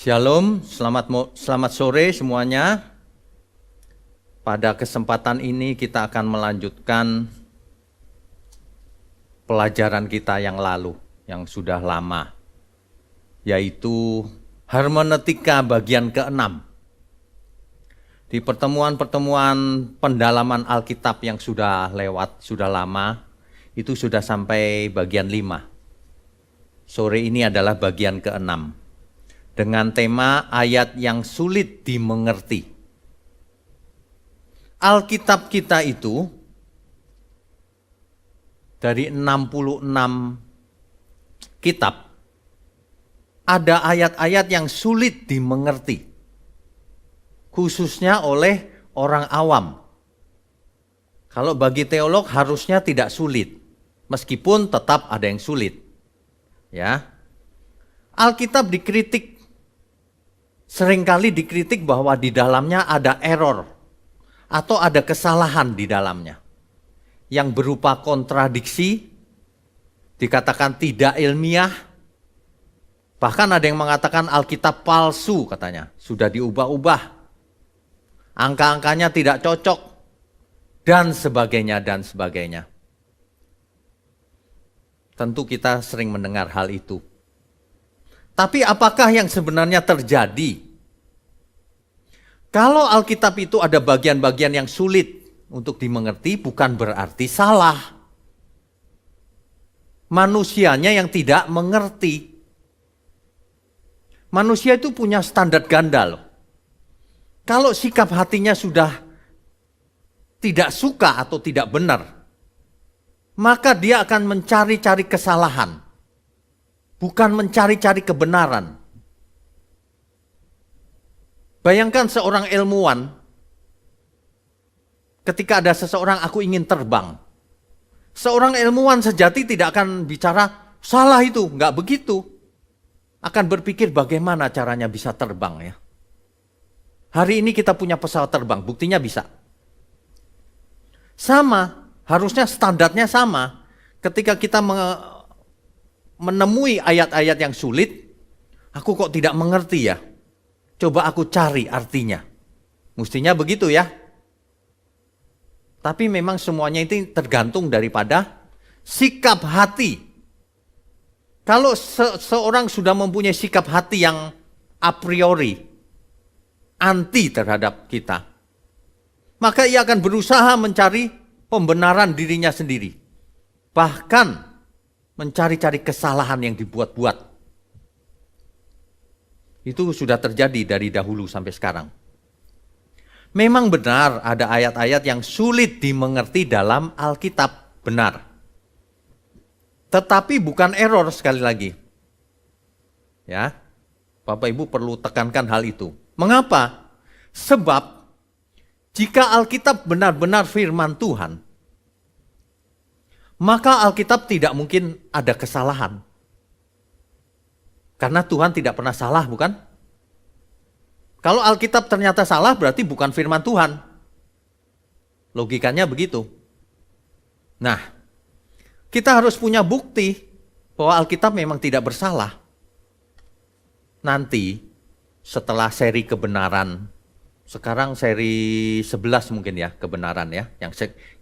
Shalom, selamat sore semuanya. Pada kesempatan ini kita akan melanjutkan pelajaran kita yang lalu, yang sudah lama, yaitu hermeneutika bagian ke-6. Di pertemuan-pertemuan pendalaman Alkitab yang sudah lewat, sudah lama, itu sudah sampai bagian 5. Sore ini adalah bagian ke-6. Dengan tema ayat yang sulit dimengerti. Alkitab kita itu dari 66 kitab ada ayat-ayat yang sulit dimengerti, khususnya oleh orang awam. Kalau bagi teolog harusnya tidak sulit, meskipun tetap ada yang sulit. Ya, Alkitab dikritik, seringkali dikritik bahwa di dalamnya ada error atau ada kesalahan di dalamnya yang berupa kontradiksi, dikatakan tidak ilmiah, bahkan ada yang mengatakan Alkitab palsu katanya, sudah diubah-ubah, angka-angkanya tidak cocok, dan sebagainya, dan sebagainya. Tentu kita sering mendengar hal itu. Tapi apakah yang sebenarnya terjadi? Kalau Alkitab itu ada bagian-bagian yang sulit untuk dimengerti, bukan berarti salah. Manusianya yang tidak mengerti. Manusia itu punya standar ganda loh. Kalau sikap hatinya sudah tidak suka atau tidak benar, maka dia akan mencari-cari kesalahan, bukan mencari-cari kebenaran. Bayangkan seorang ilmuwan, ketika ada seseorang, aku ingin terbang. Seorang ilmuwan sejati tidak akan bicara, salah itu, nggak begitu. Akan berpikir bagaimana caranya bisa terbang ya. Hari ini kita punya pesawat terbang, buktinya bisa. Sama, harusnya standarnya sama. Ketika kita menemui ayat-ayat yang sulit, aku kok tidak mengerti ya. Coba aku cari artinya. Mestinya begitu ya. Tapi memang semuanya itu tergantung daripada sikap hati. Kalau seorang sudah mempunyai sikap hati yang a priori anti terhadap kita, maka ia akan berusaha mencari pembenaran dirinya sendiri. Bahkan mencari-cari kesalahan yang dibuat-buat. Itu sudah terjadi dari dahulu sampai sekarang. Memang benar ada ayat-ayat yang sulit dimengerti dalam Alkitab, benar. Tetapi bukan error sekali lagi. Ya, Bapak Ibu perlu tekankan hal itu. Mengapa? Sebab jika Alkitab benar-benar firman Tuhan, maka Alkitab tidak mungkin ada kesalahan. Karena Tuhan tidak pernah salah, bukan? Kalau Alkitab ternyata salah, berarti bukan firman Tuhan. Logikanya begitu. Nah, kita harus punya bukti bahwa Alkitab memang tidak bersalah. Nanti, setelah seri kebenaran, sekarang seri 11 mungkin ya, kebenaran ya,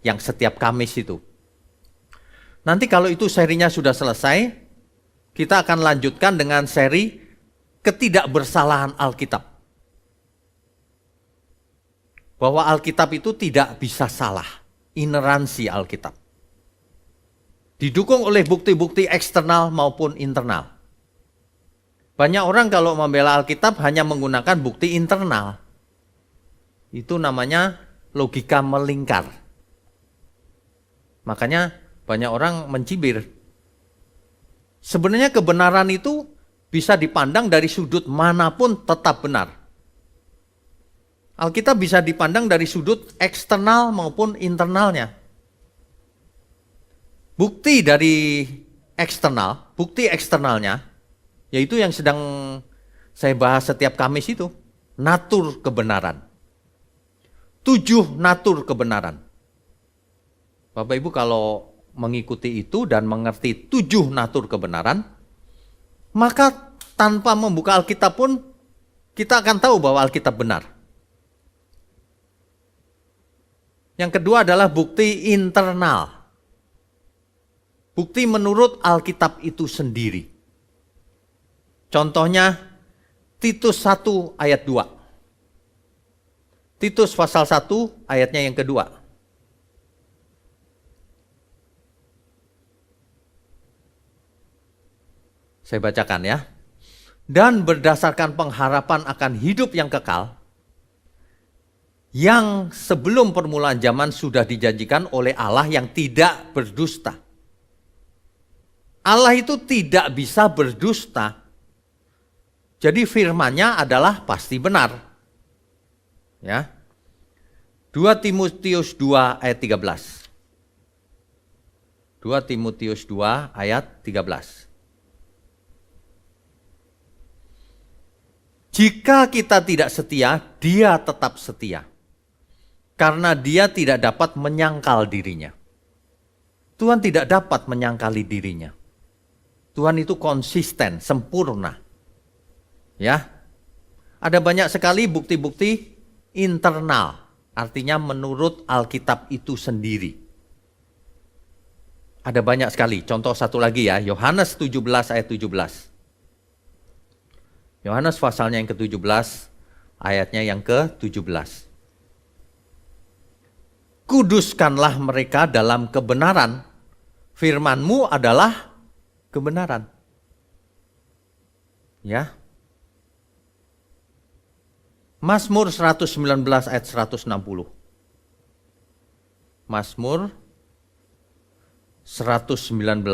yang setiap Kamis itu. Nanti kalau itu serinya sudah selesai, kita akan lanjutkan dengan seri ketidakbersalahan Alkitab. Bahwa Alkitab itu tidak bisa salah, ineransi Alkitab. Didukung oleh bukti-bukti eksternal maupun internal. Banyak orang kalau membela Alkitab hanya menggunakan bukti internal. Itu namanya logika melingkar. Makanya banyak orang mencibir. Sebenarnya kebenaran itu bisa dipandang dari sudut manapun tetap benar. Alkitab bisa dipandang dari sudut eksternal maupun internalnya. Bukti dari eksternal, bukti eksternalnya, yaitu yang sedang saya bahas setiap Kamis itu, natur kebenaran. 7 natur kebenaran. Bapak Ibu kalau mengikuti itu dan mengerti 7 natur kebenaran, maka tanpa membuka Alkitab pun kita akan tahu bahwa Alkitab benar. Yang kedua adalah bukti internal. Bukti menurut Alkitab itu sendiri. Contohnya Titus 1 ayat 2. Titus pasal 1 ayatnya yang kedua. Saya bacakan ya. Dan berdasarkan pengharapan akan hidup yang kekal, yang sebelum permulaan zaman sudah dijanjikan oleh Allah yang tidak berdusta. Allah itu tidak bisa berdusta. Jadi firman-Nya adalah pasti benar. Ya. 2 Timotius 2 ayat 13. 2 Timotius 2 ayat 13. Jika kita tidak setia, Dia tetap setia. Karena Dia tidak dapat menyangkal dirinya. Tuhan tidak dapat menyangkali dirinya. Tuhan itu konsisten, sempurna. Ya. Ada banyak sekali bukti-bukti internal, artinya menurut Alkitab itu sendiri. Ada banyak sekali. Contoh satu lagi ya, Yohanes 17 ayat 17. Yohanes pasalnya yang ke-17, ayatnya yang ke-17. Kuduskanlah mereka dalam kebenaran. Firman-Mu adalah kebenaran. Ya. Mazmur 119 ayat 160. Mazmur 119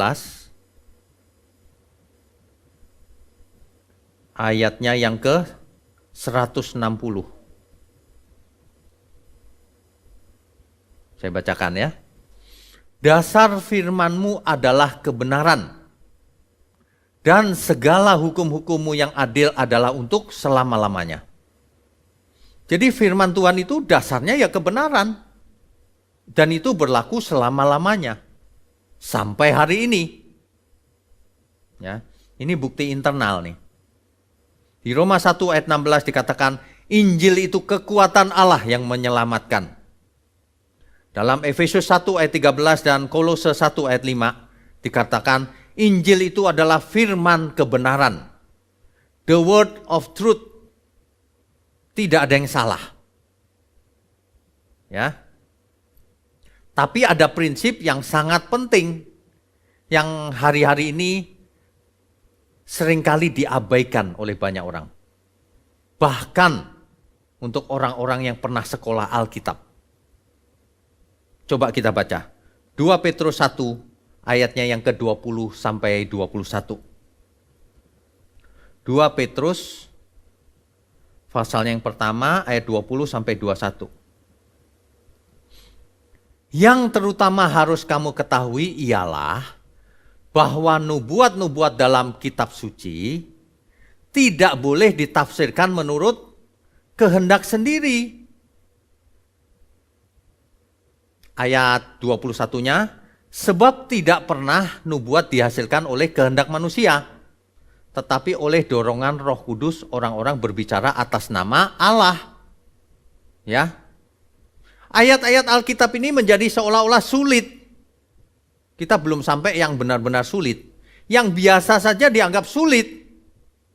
ayatnya yang ke 160. Saya bacakan ya. Dasar firman-Mu adalah kebenaran, dan segala hukum-hukum-Mu yang adil adalah untuk selama-lamanya. Jadi firman Tuhan itu dasarnya ya kebenaran. Dan itu berlaku selama-lamanya. Sampai hari ini. Ya, ini bukti internal nih. Di Roma 1 ayat 16 dikatakan, Injil itu kekuatan Allah yang menyelamatkan. Dalam Efesus 1 ayat 13 dan Kolose 1 ayat 5 dikatakan, Injil itu adalah firman kebenaran. The word of truth. Tidak ada yang salah. Ya. Tapi ada prinsip yang sangat penting yang hari-hari ini seringkali diabaikan oleh banyak orang. Bahkan untuk orang-orang yang pernah sekolah Alkitab. Coba kita baca. 2 Petrus 1 ayatnya yang ke-20 sampai 21. 2 Petrus pasalnya yang pertama ayat 20 sampai 21. Yang terutama harus kamu ketahui ialah bahwa nubuat-nubuat dalam kitab suci tidak boleh ditafsirkan menurut kehendak sendiri. Ayat 21-nya, sebab tidak pernah nubuat dihasilkan oleh kehendak manusia, tetapi oleh dorongan Roh Kudus orang-orang berbicara atas nama Allah. Ya. Ayat-ayat Alkitab ini menjadi seolah-olah sulit. Kita belum sampai yang benar-benar sulit. Yang biasa saja dianggap sulit.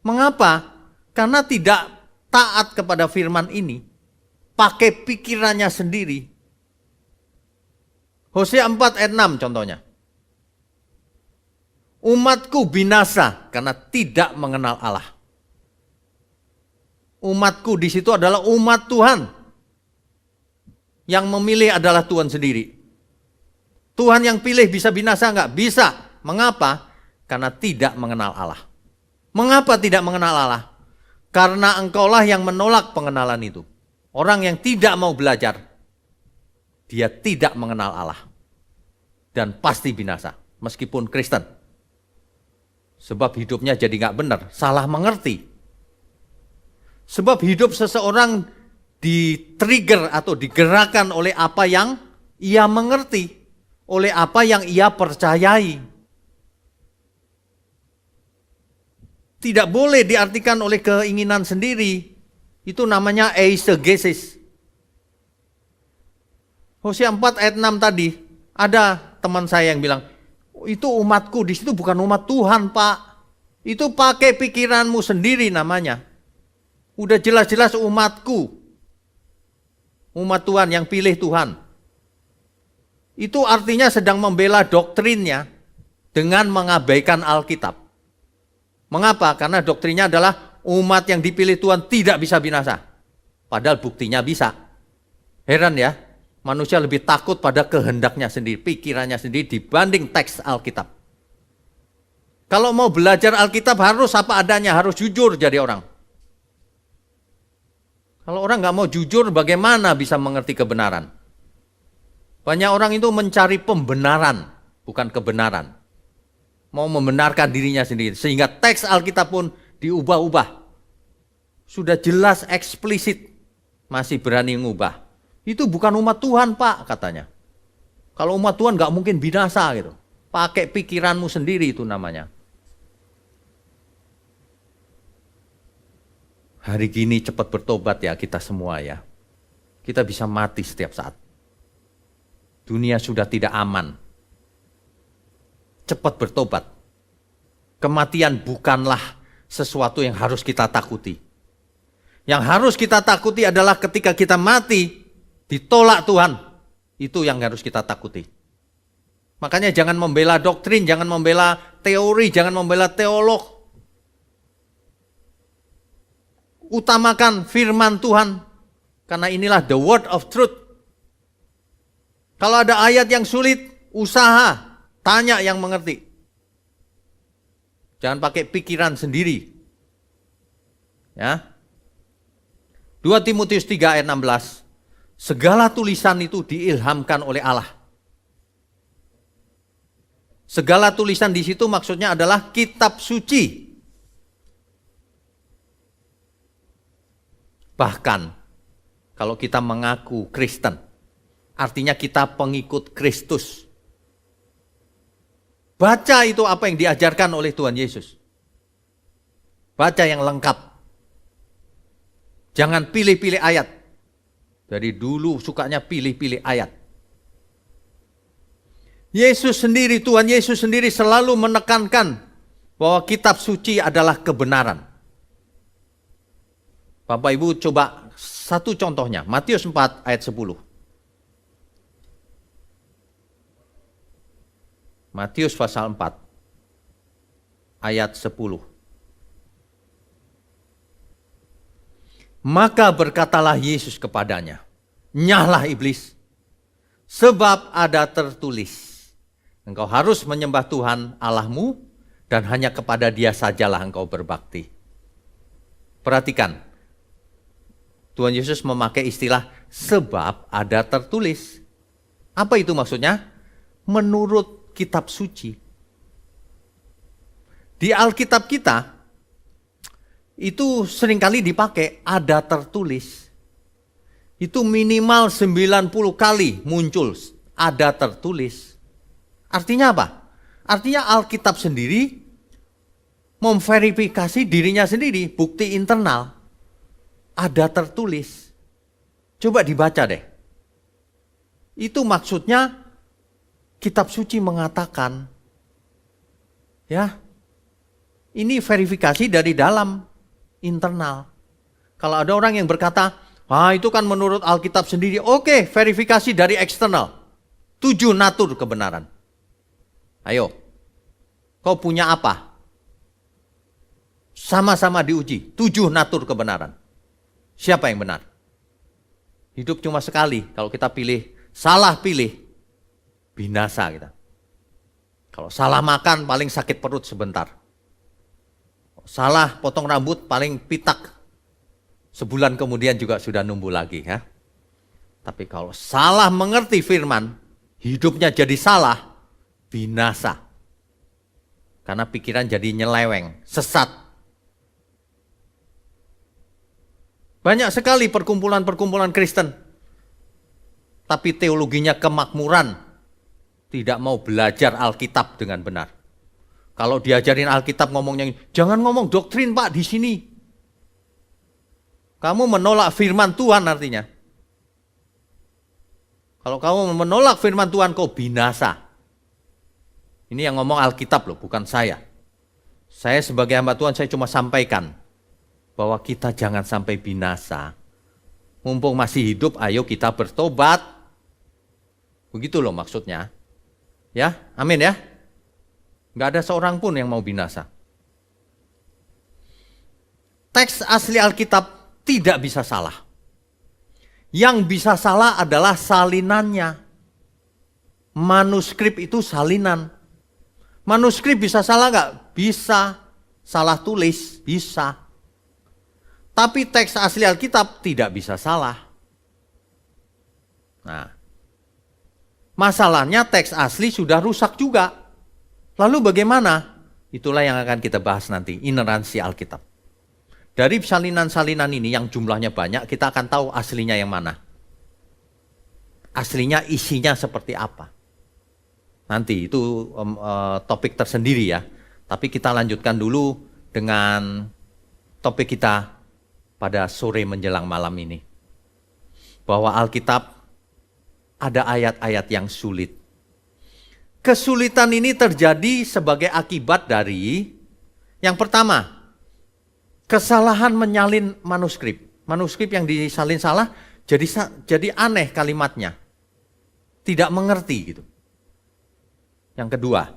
Mengapa? Karena tidak taat kepada firman ini. Pakai pikirannya sendiri. Hosea 4 ayat 6 contohnya. Umatku binasa karena tidak mengenal Allah. Umatku di situ adalah umat Tuhan. Yang memilih adalah Tuhan sendiri. Tuhan yang pilih bisa binasa enggak? Bisa. Mengapa? Karena tidak mengenal Allah. Mengapa tidak mengenal Allah? Karena engkaulah yang menolak pengenalan itu. Orang yang tidak mau belajar, dia tidak mengenal Allah. Dan pasti binasa, meskipun Kristen. Sebab hidupnya jadi nggak benar, salah mengerti. Sebab hidup seseorang di-trigger atau digerakkan oleh apa yang ia mengerti, oleh apa yang ia percayai. Tidak boleh diartikan oleh keinginan sendiri. Itu namanya eisegesis. Hosea 4 ayat 6 tadi, ada teman saya yang bilang, itu umatku, di situ bukan umat Tuhan, Pak. Itu pakai pikiranmu sendiri namanya. Udah jelas-jelas umatku. Umat Tuhan yang pilih Tuhan. Itu artinya sedang membela doktrinnya dengan mengabaikan Alkitab. Mengapa? Karena doktrinnya adalah umat yang dipilih Tuhan tidak bisa binasa. Padahal buktinya bisa. Heran ya, manusia lebih takut pada kehendaknya sendiri, pikirannya sendiri dibanding teks Alkitab. Kalau mau belajar Alkitab harus apa adanya, harus jujur jadi orang. Kalau orang nggak mau jujur, bagaimana bisa mengerti kebenaran? Banyak orang itu mencari pembenaran, bukan kebenaran. Mau membenarkan dirinya sendiri, sehingga teks Alkitab pun diubah-ubah. Sudah jelas eksplisit, masih berani ngubah. Itu bukan umat Tuhan, Pak, katanya. Kalau umat Tuhan nggak mungkin binasa gitu. Pakai pikiranmu sendiri itu namanya. Hari gini cepat bertobat ya kita semua ya. Kita bisa mati setiap saat. Dunia sudah tidak aman. Cepat bertobat. Kematian bukanlah sesuatu yang harus kita takuti. Yang harus kita takuti adalah ketika kita mati, ditolak Tuhan. Itu yang harus kita takuti. Makanya jangan membela doktrin, jangan membela teori, jangan membela teolog. Utamakan firman Tuhan. Karena inilah the word of truth. Kalau ada ayat yang sulit, usaha. Tanya yang mengerti. Jangan pakai pikiran sendiri. Ya. 2 Timotius 3 ayat 16. Segala tulisan itu diilhamkan oleh Allah. Segala tulisan di situ maksudnya adalah kitab suci. Bahkan kalau kita mengaku Kristen, artinya kita pengikut Kristus. Baca itu apa yang diajarkan oleh Tuhan Yesus. Baca yang lengkap. Jangan pilih-pilih ayat. Dari dulu sukanya pilih-pilih ayat. Yesus sendiri, Tuhan Yesus sendiri selalu menekankan bahwa kitab suci adalah kebenaran. Bapak Ibu coba satu contohnya, Matius 4 ayat 10. Matius pasal 4 ayat 10. Maka berkatalah Yesus kepadanya, nyahlah iblis, sebab ada tertulis, engkau harus menyembah Tuhan Allahmu dan hanya kepada Dia sajalah engkau berbakti. Perhatikan, Tuhan Yesus memakai istilah sebab ada tertulis. Apa itu maksudnya? Menurut kitab suci. Di Alkitab kita, itu seringkali dipakai ada tertulis. Itu minimal 90 kali muncul ada tertulis. Artinya apa? Artinya Alkitab sendiri memverifikasi dirinya sendiri, bukti internal. Ada tertulis. Coba dibaca deh. Itu maksudnya kitab suci mengatakan, ya, ini verifikasi dari dalam internal. Kalau ada orang yang berkata, itu kan menurut Alkitab sendiri. Oke, verifikasi dari eksternal. 7 natur kebenaran. Ayo, kau punya apa? Sama-sama diuji. 7 natur kebenaran. Siapa yang benar? Hidup cuma sekali. Kalau kita salah pilih, binasa kita. Kalau salah makan, paling sakit perut sebentar. Salah potong rambut, paling pitak. Sebulan kemudian juga sudah numbuh lagi. Ya. Tapi kalau salah mengerti firman, hidupnya jadi salah, binasa. Karena pikiran jadi nyeleweng, sesat. Banyak sekali perkumpulan-perkumpulan Kristen. Tapi teologinya kemakmuran. Tidak mau belajar Alkitab dengan benar. Kalau diajarin Alkitab ngomongnya, jangan ngomong doktrin Pak di sini. Kamu menolak firman Tuhan artinya. Kalau kamu menolak firman Tuhan, kau binasa. Ini yang ngomong Alkitab loh, bukan saya. Saya sebagai hamba Tuhan, saya cuma sampaikan bahwa kita jangan sampai binasa. Mumpung masih hidup, ayo kita bertobat. Begitu loh maksudnya. Ya, amin ya. Nggak ada seorang pun yang mau binasa. Teks asli Alkitab tidak bisa salah. Yang bisa salah adalah salinannya. Manuskrip itu salinan. Manuskrip bisa salah nggak? Bisa. Salah tulis? Bisa. Tapi teks asli Alkitab tidak bisa salah. Nah, masalahnya teks asli sudah rusak juga. Lalu bagaimana? Itulah yang akan kita bahas nanti, ineransi Alkitab. Dari salinan-salinan ini yang jumlahnya banyak, kita akan tahu aslinya yang mana. Aslinya isinya seperti apa. Nanti itu topik tersendiri ya. Tapi kita lanjutkan dulu dengan topik kita pada sore menjelang malam ini. Bahwa Alkitab ada ayat-ayat yang sulit. Kesulitan ini terjadi sebagai akibat dari yang pertama, kesalahan menyalin manuskrip. Manuskrip yang disalin salah jadi aneh kalimatnya. Tidak mengerti gitu. Yang kedua,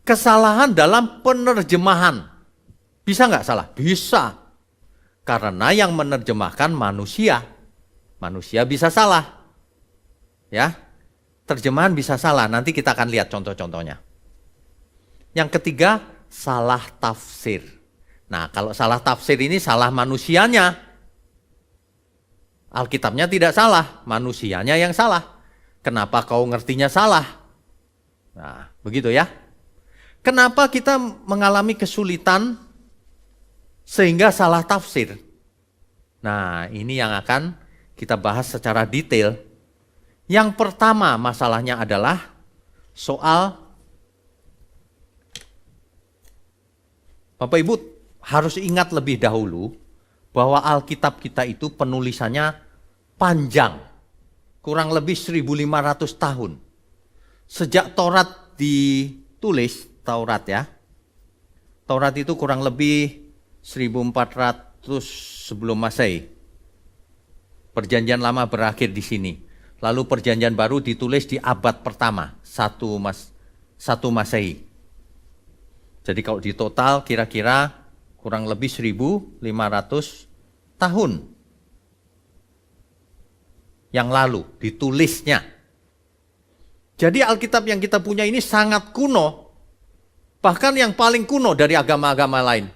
kesalahan dalam penerjemahan. Bisa nggak salah? Bisa. Karena yang menerjemahkan manusia. Manusia bisa salah. Ya. Terjemahan bisa salah, nanti kita akan lihat contoh-contohnya. Yang ketiga, salah tafsir. Nah, kalau salah tafsir ini salah manusianya. Alkitabnya tidak salah, manusianya yang salah. Kenapa kau ngertinya salah? Nah, begitu ya. Kenapa kita mengalami kesulitan sehingga salah tafsir? Nah, ini yang akan kita bahas secara detail. Yang pertama masalahnya adalah soal Bapak Ibu harus ingat lebih dahulu bahwa Alkitab kita itu penulisannya panjang, kurang lebih 1500 tahun. Sejak Taurat ditulis, Taurat ya, Taurat itu kurang lebih 1400 sebelum Masehi. Perjanjian Lama berakhir di sini. Lalu perjanjian baru ditulis di abad pertama, 1 Masehi. Jadi kalau di total kira-kira kurang lebih 1500 tahun yang lalu ditulisnya. Jadi Alkitab yang kita punya ini sangat kuno, bahkan yang paling kuno dari agama-agama lain.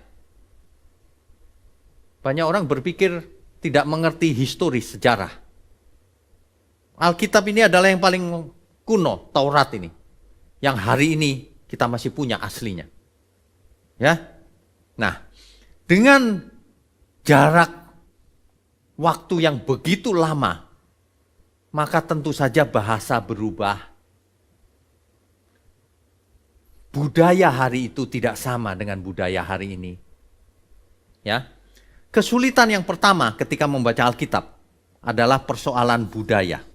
Banyak orang berpikir tidak mengerti historis sejarah. Alkitab ini adalah yang paling kuno, Taurat ini. Yang hari ini kita masih punya aslinya. Ya. Nah, dengan jarak waktu yang begitu lama, maka tentu saja bahasa berubah. Budaya hari itu tidak sama dengan budaya hari ini. Ya. Kesulitan yang pertama ketika membaca Alkitab adalah persoalan budaya.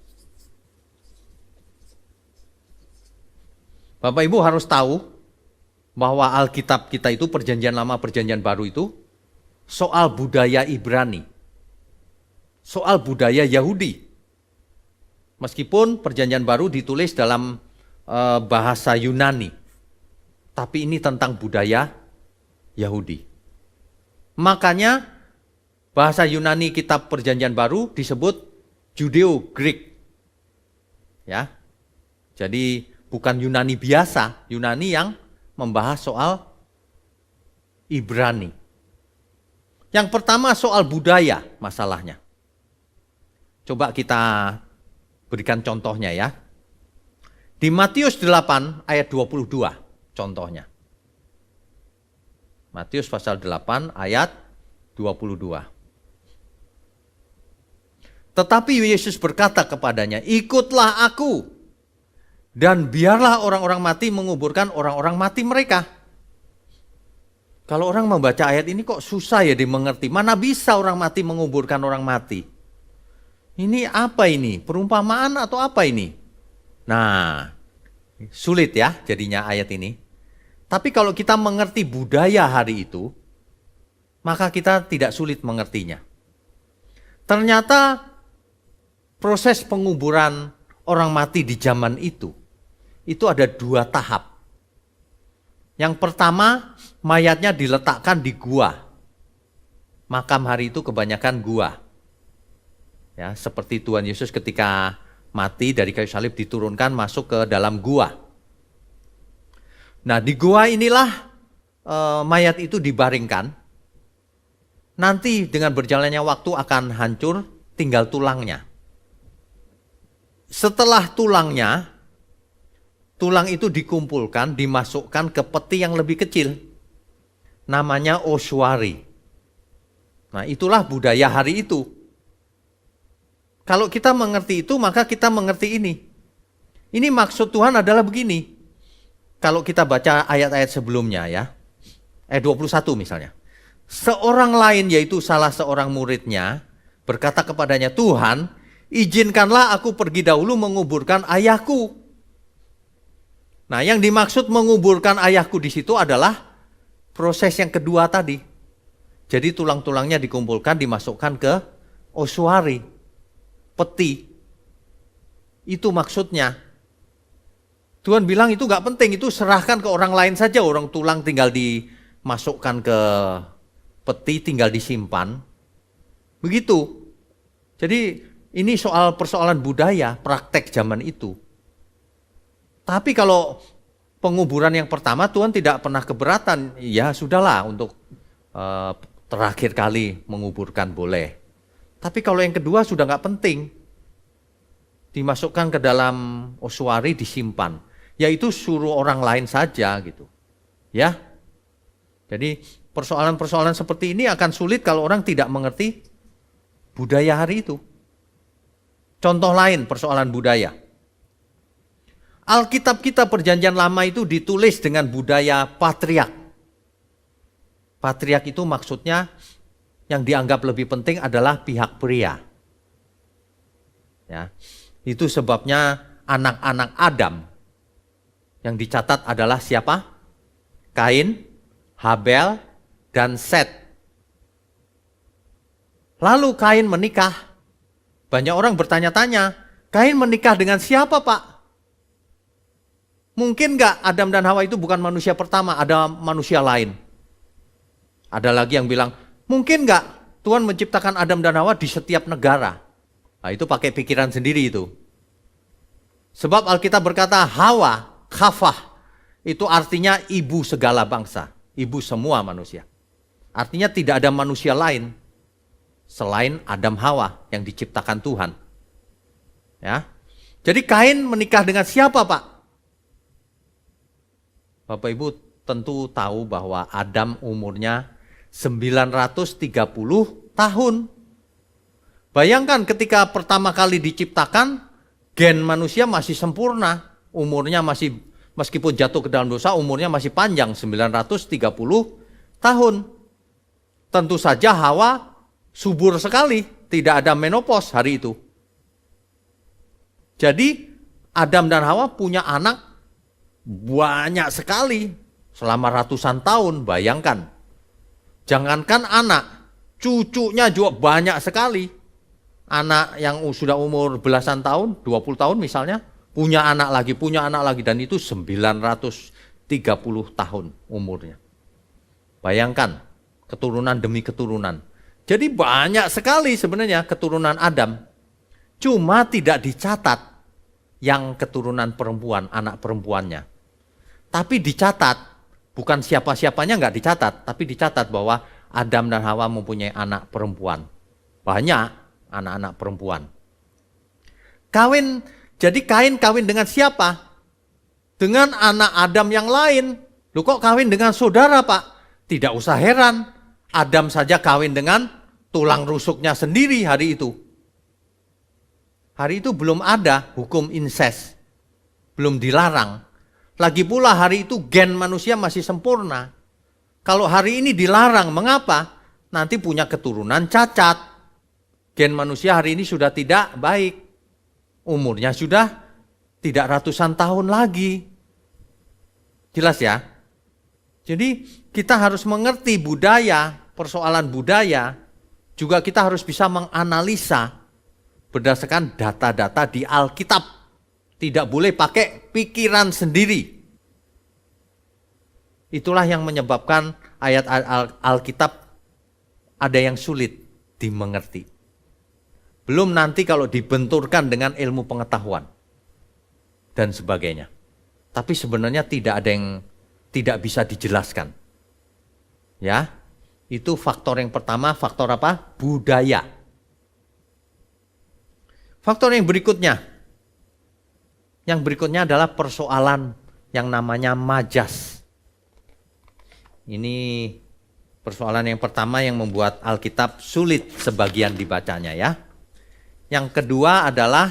Bapak Ibu harus tahu bahwa Alkitab kita itu perjanjian lama, perjanjian baru itu soal budaya Ibrani. Soal budaya Yahudi. Meskipun perjanjian baru ditulis dalam bahasa Yunani. Tapi ini tentang budaya Yahudi. Makanya bahasa Yunani kitab perjanjian baru disebut Judeo-Greek. Ya. Jadi bukan Yunani biasa, Yunani yang membahas soal Ibrani. Yang pertama soal budaya masalahnya. Coba kita berikan contohnya ya. Di Matius 8 ayat 22 contohnya. Matius pasal 8 ayat 22. Tetapi Yesus berkata kepadanya, "Ikutlah aku, dan biarlah orang-orang mati menguburkan orang-orang mati mereka." Kalau orang membaca ayat ini kok susah ya dimengerti. Mana bisa orang mati menguburkan orang mati? Ini apa ini? Perumpamaan atau apa ini? Nah, sulit ya jadinya ayat ini. Tapi kalau kita mengerti budaya hari itu, maka kita tidak sulit mengertinya. Ternyata proses penguburan orang mati di zaman itu ada 2 tahap. Yang pertama, mayatnya diletakkan di gua. Makam hari itu kebanyakan gua. Ya, seperti Tuhan Yesus ketika mati dari kayu salib diturunkan masuk ke dalam gua. Nah, di gua inilah mayat itu dibaringkan. Nanti dengan berjalannya waktu akan hancur, tinggal tulangnya. Setelah tulangnya, tulang itu dikumpulkan, dimasukkan ke peti yang lebih kecil. Namanya ossuary. Nah, itulah budaya hari itu. Kalau kita mengerti itu, maka kita mengerti ini. Ini maksud Tuhan adalah begini. Kalau kita baca ayat-ayat sebelumnya ya, ayat 21 misalnya. Seorang lain yaitu salah seorang muridnya berkata kepadanya, Tuhan, izinkanlah aku pergi dahulu menguburkan ayahku. Nah, yang dimaksud menguburkan ayahku di situ adalah proses yang kedua tadi. Jadi tulang-tulangnya dikumpulkan, dimasukkan ke ossuary, peti. Itu maksudnya. Tuhan bilang itu gak penting, itu serahkan ke orang lain saja. Orang tulang tinggal dimasukkan ke peti, tinggal disimpan. Begitu. Jadi ini soal persoalan budaya, praktek zaman itu. Tapi kalau penguburan yang pertama Tuhan tidak pernah keberatan. Ya sudahlah untuk terakhir kali menguburkan boleh. Tapi kalau yang kedua sudah gak penting. Dimasukkan ke dalam ossuary, disimpan. Yaitu suruh orang lain saja gitu. Ya. Jadi persoalan-persoalan seperti ini akan sulit kalau orang tidak mengerti budaya hari itu. Contoh lain persoalan budaya. Alkitab kita Perjanjian Lama itu ditulis dengan budaya patriark. Patriark itu maksudnya yang dianggap lebih penting adalah pihak pria. Ya. Itu sebabnya anak-anak Adam yang dicatat adalah siapa? Kain, Habel, dan Set. Lalu Kain menikah. Banyak orang bertanya-tanya, Kain menikah dengan siapa, Pak? Mungkin nggak Adam dan Hawa itu bukan manusia pertama, ada manusia lain. Ada lagi yang bilang, mungkin nggak Tuhan menciptakan Adam dan Hawa di setiap negara. Nah, itu pakai pikiran sendiri itu. Sebab Alkitab berkata Hawa, Khafah, itu artinya ibu segala bangsa, ibu semua manusia. Artinya tidak ada manusia lain selain Adam Hawa yang diciptakan Tuhan. Ya. Jadi Kain menikah dengan siapa, Pak? Bapak Ibu tentu tahu bahwa Adam umurnya 930 tahun. Bayangkan ketika pertama kali diciptakan, gen manusia masih sempurna. Umurnya masih, meskipun jatuh ke dalam dosa, umurnya masih panjang, 930 tahun. Tentu saja Hawa subur sekali, tidak ada menopause hari itu. Jadi Adam dan Hawa punya anak banyak sekali selama ratusan tahun, bayangkan. Jangankan anak, cucunya juga banyak sekali. Anak yang sudah umur belasan tahun, 20 tahun misalnya, punya anak lagi, dan itu 930 tahun umurnya. Bayangkan, keturunan demi keturunan. Jadi banyak sekali sebenarnya keturunan Adam. Cuma tidak dicatat yang keturunan perempuan, anak perempuannya. Tapi dicatat, bukan siapa-siapanya nggak dicatat, tapi dicatat bahwa Adam dan Hawa mempunyai anak perempuan. Banyak anak-anak perempuan. Jadi Kain kawin dengan siapa? Dengan anak Adam yang lain. Loh kok kawin dengan saudara, Pak? Tidak usah heran. Adam saja kawin dengan tulang rusuknya sendiri hari itu. Hari itu belum ada hukum insest. Belum dilarang. Lagi pula hari itu gen manusia masih sempurna. Kalau hari ini dilarang, mengapa? Nanti punya keturunan cacat. Gen manusia hari ini sudah tidak baik. Umurnya sudah tidak ratusan tahun lagi. Jelas ya? Jadi kita harus mengerti budaya, persoalan budaya. Juga kita harus bisa menganalisa berdasarkan data-data di Alkitab. Tidak boleh pakai pikiran sendiri. Itulah yang menyebabkan ayat Alkitab ada yang sulit dimengerti. Belum nanti kalau dibenturkan dengan ilmu pengetahuan dan sebagainya. Tapi sebenarnya tidak ada yang tidak bisa dijelaskan. Ya, itu faktor yang pertama, faktor apa? Budaya. Faktor yang berikutnya. Yang berikutnya adalah persoalan yang namanya majas. Ini persoalan yang pertama yang membuat Alkitab sulit sebagian dibacanya ya. Yang kedua adalah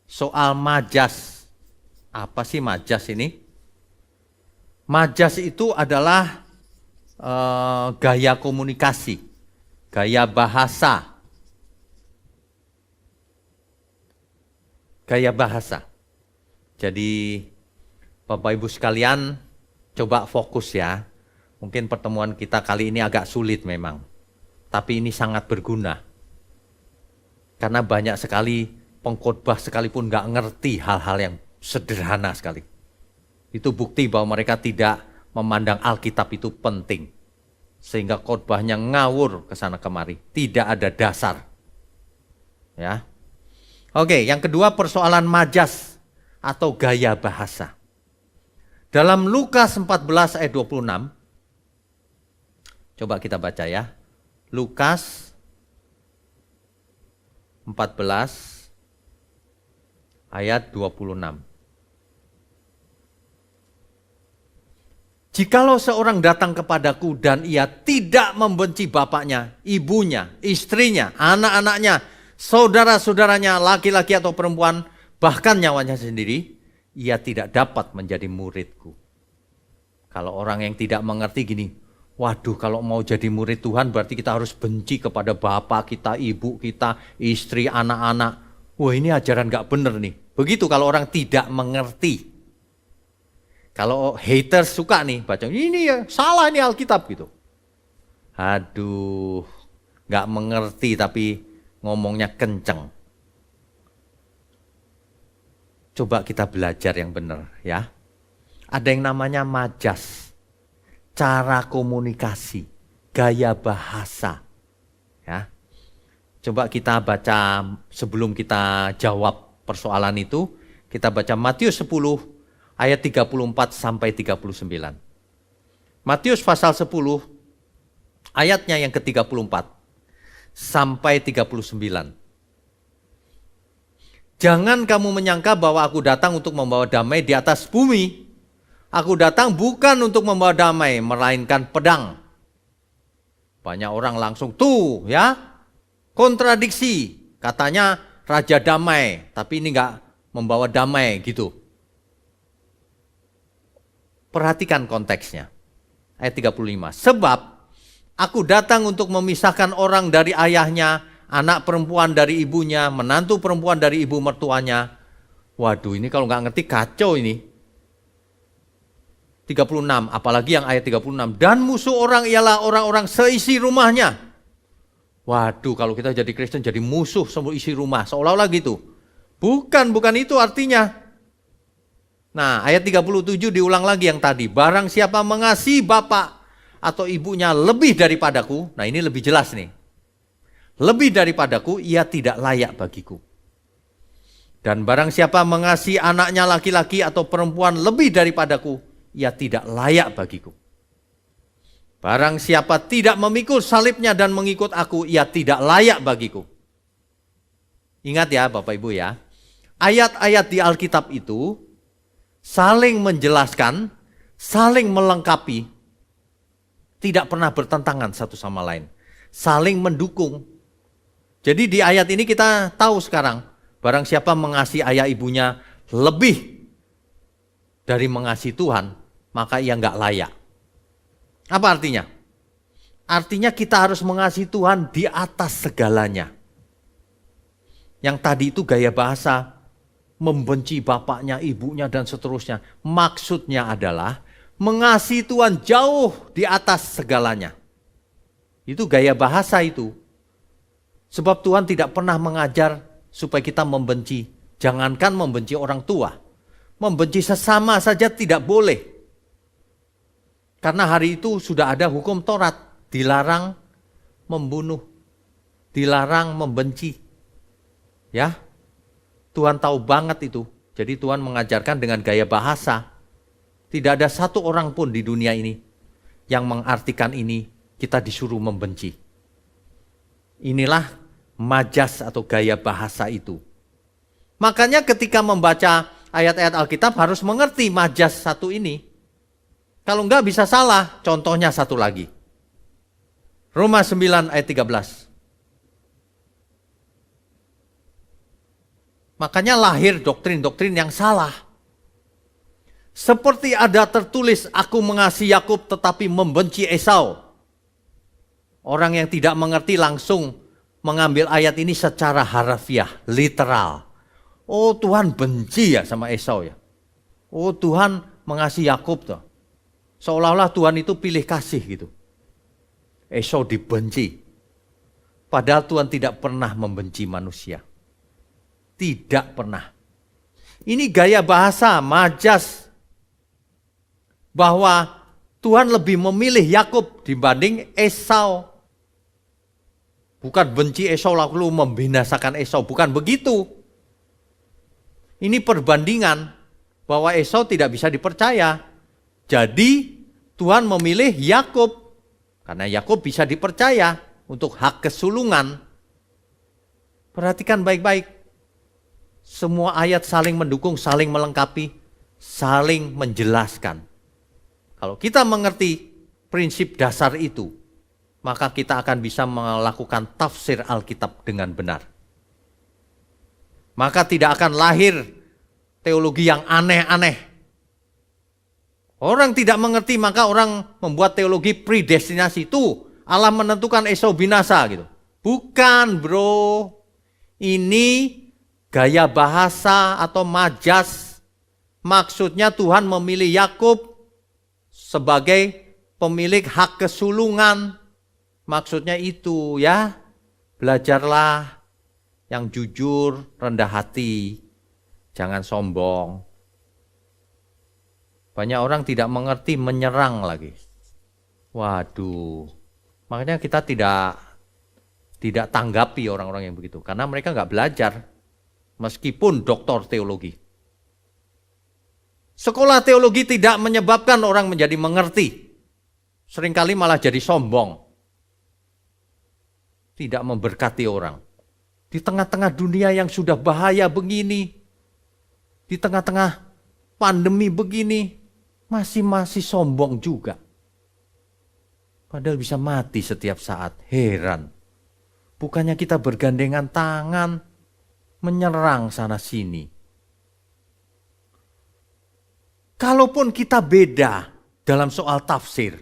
soal majas. Apa sih majas ini? Majas itu adalah gaya komunikasi, gaya bahasa. Gaya bahasa. Jadi Bapak Ibu sekalian, coba fokus ya. Mungkin pertemuan kita kali ini agak sulit memang. Tapi ini sangat berguna. Karena banyak sekali pengkhotbah sekalipun nggak ngerti hal-hal yang sederhana sekali. Itu bukti bahwa mereka tidak memandang Alkitab itu penting. Sehingga khotbahnya ngawur ke sana kemari. Tidak ada dasar. Ya. Oke, yang kedua persoalan majas atau gaya bahasa. Dalam Lukas 14 ayat 26, coba kita baca ya. Lukas 14 ayat 26. Jikalau seorang datang kepadaku dan ia tidak membenci bapaknya, ibunya, istrinya, anak-anaknya, saudara-saudaranya, laki-laki atau perempuan, bahkan nyawanya sendiri, ia tidak dapat menjadi muridku. Kalau orang yang tidak mengerti gini, waduh kalau mau jadi murid Tuhan berarti kita harus benci kepada bapak kita, ibu kita, istri, anak-anak. Wah ini ajaran gak bener nih. Begitu kalau orang tidak mengerti. Kalau haters suka nih baca, ini ya salah ini Alkitab gitu. Aduh, gak mengerti tapi ngomongnya kenceng. Coba kita belajar yang benar ya. Ada yang namanya majas, cara komunikasi, gaya bahasa. Ya. Coba kita baca sebelum kita jawab persoalan itu, kita baca Matius 10 ayat 34 sampai 39. Matius pasal 10 ayatnya yang ke-34 sampai 39. Jangan kamu menyangka bahwa aku datang untuk membawa damai di atas bumi. Aku datang bukan untuk membawa damai, melainkan pedang. Banyak orang langsung tuh ya, kontradiksi. Katanya raja damai, tapi ini enggak membawa damai gitu. Perhatikan konteksnya. Ayat 35. Sebab aku datang untuk memisahkan orang dari ayahnya, anak perempuan dari ibunya, menantu perempuan dari ibu mertuanya. Waduh ini kalau nggak ngerti kacau ini. 36, apalagi yang ayat 36. Dan musuh orang ialah orang-orang seisi rumahnya. Waduh kalau kita jadi Kristen jadi musuh semua isi rumah. Seolah-olah gitu. Bukan itu artinya. Nah ayat 37 diulang lagi yang tadi. Barang siapa mengasihi bapak atau ibunya lebih daripadaku. Nah ini lebih jelas nih. Lebih daripadaku, ia tidak layak bagiku. Dan barang siapa mengasihi anaknya laki-laki atau perempuan lebih daripadaku, ia tidak layak bagiku. Barang siapa tidak memikul salibnya dan mengikut aku, ia tidak layak bagiku. Ingat ya Bapak Ibu ya, ayat-ayat di Alkitab itu saling menjelaskan, saling melengkapi, tidak pernah bertentangan satu sama lain. Saling mendukung. Jadi di ayat ini kita tahu sekarang, barang siapa mengasihi ayah ibunya lebih dari mengasihi Tuhan, maka ia nggak layak. Apa artinya? Artinya kita harus mengasihi Tuhan di atas segalanya. Yang tadi itu gaya bahasa, membenci bapaknya, ibunya, dan seterusnya. Maksudnya adalah mengasihi Tuhan jauh di atas segalanya. Itu gaya bahasa itu. Sebab Tuhan tidak pernah mengajar supaya kita membenci. Jangankan membenci orang tua. Membenci sesama saja tidak boleh. Karena hari itu sudah ada hukum Taurat. Dilarang membunuh. Dilarang membenci. Ya, Tuhan tahu banget itu. Jadi Tuhan mengajarkan dengan gaya bahasa. Tidak ada satu orang pun di dunia ini yang mengartikan ini kita disuruh membenci. Inilah majas atau gaya bahasa itu. Makanya ketika membaca ayat-ayat Alkitab harus mengerti majas satu ini. Kalau enggak bisa salah. Contohnya satu lagi. Roma 9 ayat 13. Makanya lahir doktrin-doktrin yang salah. Seperti ada tertulis, aku mengasihi Yakub tetapi membenci Esau. Orang yang tidak mengerti langsung mengambil ayat ini secara harfiah, literal. Oh, Tuhan benci ya sama Esau ya. Oh, Tuhan mengasihi Yakub tuh. Seolah-olah Tuhan itu pilih kasih gitu. Esau dibenci. Padahal Tuhan tidak pernah membenci manusia. Tidak pernah. Ini gaya bahasa, majas. Bahwa Tuhan lebih memilih Yakub dibanding Esau. Bukan benci Esau lalu membinasakan Esau. Bukan begitu. Ini perbandingan bahwa Esau tidak bisa dipercaya. Jadi Tuhan memilih Yakub. Karena Yakub bisa dipercaya untuk hak kesulungan. Perhatikan baik-baik. Semua ayat saling mendukung, saling melengkapi, saling menjelaskan. Kalau kita mengerti prinsip dasar itu, maka kita akan bisa melakukan tafsir Alkitab dengan benar. Maka tidak akan lahir teologi yang aneh-aneh. Orang tidak mengerti, maka orang membuat teologi predestinasi. Tuh, Allah menentukan Esau binasa gitu. Bukan, bro. Ini gaya bahasa atau majas. Maksudnya Tuhan memilih Yakub sebagai pemilik hak kesulungan. Maksudnya itu ya. Belajarlah yang jujur, rendah hati. Jangan sombong. Banyak orang tidak mengerti, menyerang lagi. Waduh. Makanya kita tidak tanggapi orang-orang yang begitu. Karena mereka nggak belajar. Meskipun doktor teologi. Sekolah teologi tidak menyebabkan orang menjadi mengerti. Seringkali malah jadi sombong. Tidak memberkati orang. Di tengah-tengah dunia yang sudah bahaya begini. Di tengah-tengah pandemi begini. Masih sombong juga. Padahal bisa mati setiap saat. Heran. Bukannya kita bergandengan tangan. Menyerang sana sini. Kalaupun kita beda dalam soal tafsir,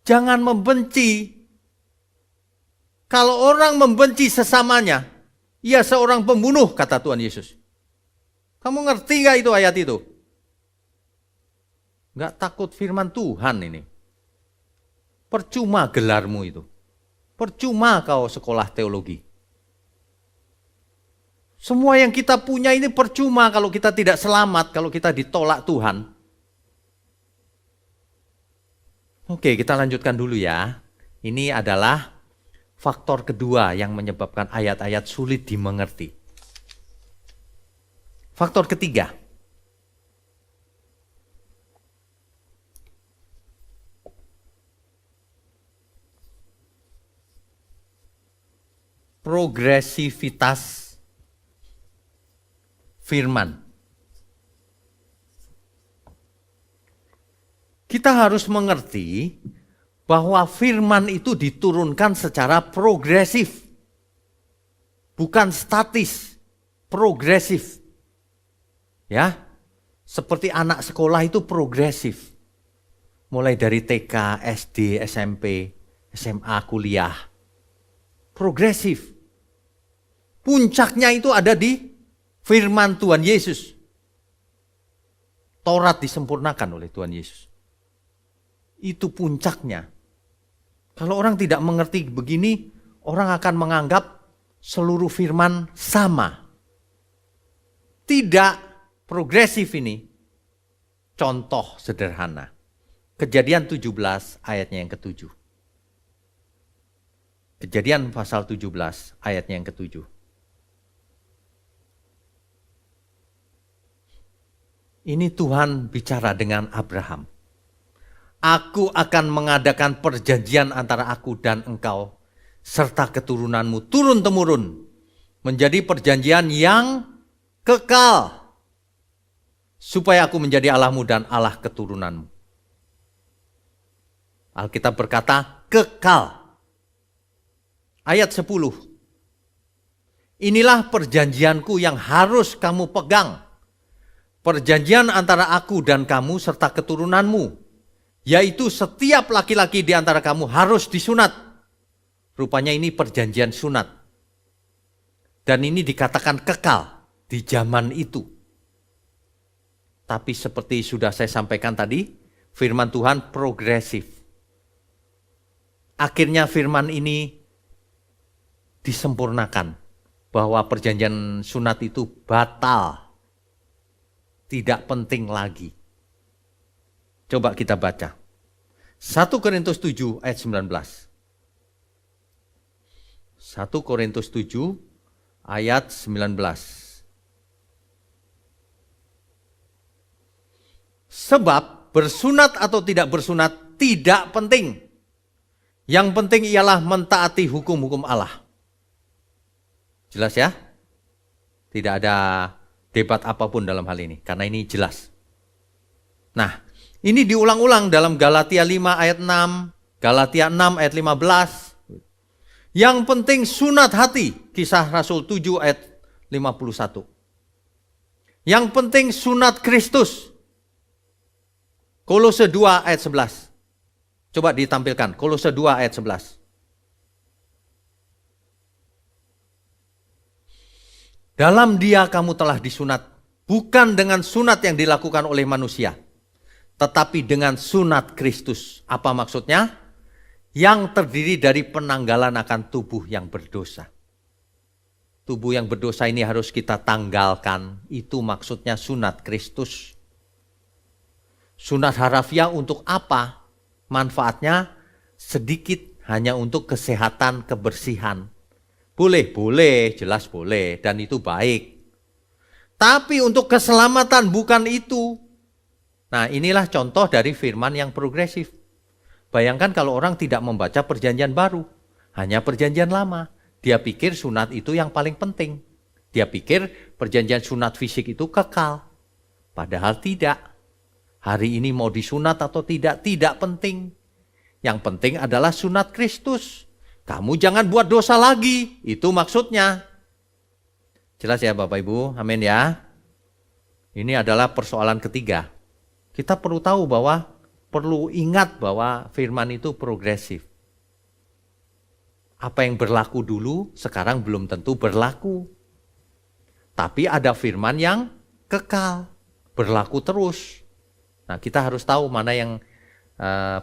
jangan membenci. Kalau orang membenci sesamanya, ia seorang pembunuh, kata Tuhan Yesus. Kamu ngerti gak itu ayat itu? Gak takut firman Tuhan ini. Percuma gelarmu itu. Percuma kau sekolah teologi. Semua yang kita punya ini percuma kalau kita tidak selamat, kalau kita ditolak Tuhan. Oke, kita lanjutkan dulu ya. Ini adalah faktor kedua yang menyebabkan ayat-ayat sulit dimengerti. Faktor ketiga. Progresivitas firman. Kita harus mengerti bahwa firman itu diturunkan secara progresif. Bukan statis, progresif. Ya, seperti anak sekolah itu progresif. mulai dari TK, SD, SMP, SMA, kuliah. Progresif. Puncaknya itu ada di firman Tuhan Yesus. Taurat disempurnakan oleh Tuhan Yesus. Itu puncaknya. Kalau orang tidak mengerti begini, orang akan menganggap seluruh firman sama. Tidak progresif ini. Contoh sederhana. Kejadian 17 ayatnya yang ke-7. Kejadian pasal 17 ayatnya yang ke-7. Ini Tuhan bicara dengan Abraham. Aku akan mengadakan perjanjian antara aku dan engkau serta keturunanmu turun-temurun menjadi perjanjian yang kekal supaya aku menjadi Allahmu dan Allah keturunanmu. Alkitab berkata kekal. Ayat 10. Inilah perjanjianku yang harus kamu pegang. Perjanjian antara aku dan kamu serta keturunanmu. Yaitu setiap laki-laki di antara kamu harus disunat. Rupanya ini perjanjian sunat. Dan ini dikatakan kekal di zaman itu. Tapi seperti sudah saya sampaikan tadi, firman Tuhan progresif. Akhirnya firman ini disempurnakan. Bahwa perjanjian sunat itu batal. Tidak penting lagi. Coba kita baca. 1 Korintus 7 ayat 19. 1 Korintus 7 ayat 19. Sebab bersunat atau tidak bersunat tidak penting. Yang penting ialah mentaati hukum-hukum Allah. Jelas ya? Tidak ada debat apapun dalam hal ini. Karena ini jelas. Nah, ini diulang-ulang dalam Galatia 5 ayat 6, Galatia 6 ayat 15. Yang penting sunat hati, Kisah Rasul 7 ayat 51. Yang penting sunat Kristus, Kolose 2 ayat 11. Coba ditampilkan, Kolose 2 ayat 11. Dalam Dia kamu telah disunat, bukan dengan sunat yang dilakukan oleh manusia, tetapi dengan sunat Kristus. Apa maksudnya? Yang terdiri dari penanggalan akan tubuh yang berdosa. Tubuh yang berdosa ini harus kita tanggalkan. Itu maksudnya sunat Kristus. Sunat harafiah untuk apa? Manfaatnya sedikit, hanya untuk kesehatan, kebersihan. Boleh, jelas boleh, dan itu baik. Tapi untuk keselamatan bukan itu. Nah, inilah contoh dari firman yang progresif. Bayangkan kalau orang tidak membaca perjanjian baru, hanya perjanjian lama. Dia pikir sunat itu yang paling penting. Dia pikir perjanjian sunat fisik itu kekal. Padahal tidak. Hari ini mau disunat atau tidak penting. Yang penting adalah sunat Kristus. Kamu jangan buat dosa lagi, itu maksudnya. Jelas ya Bapak Ibu, amin ya. Ini adalah persoalan ketiga. Kita perlu tahu bahwa, perlu ingat bahwa firman itu progresif. Apa yang berlaku dulu, sekarang belum tentu berlaku. Tapi ada firman yang kekal, berlaku terus. Nah, kita harus tahu mana yang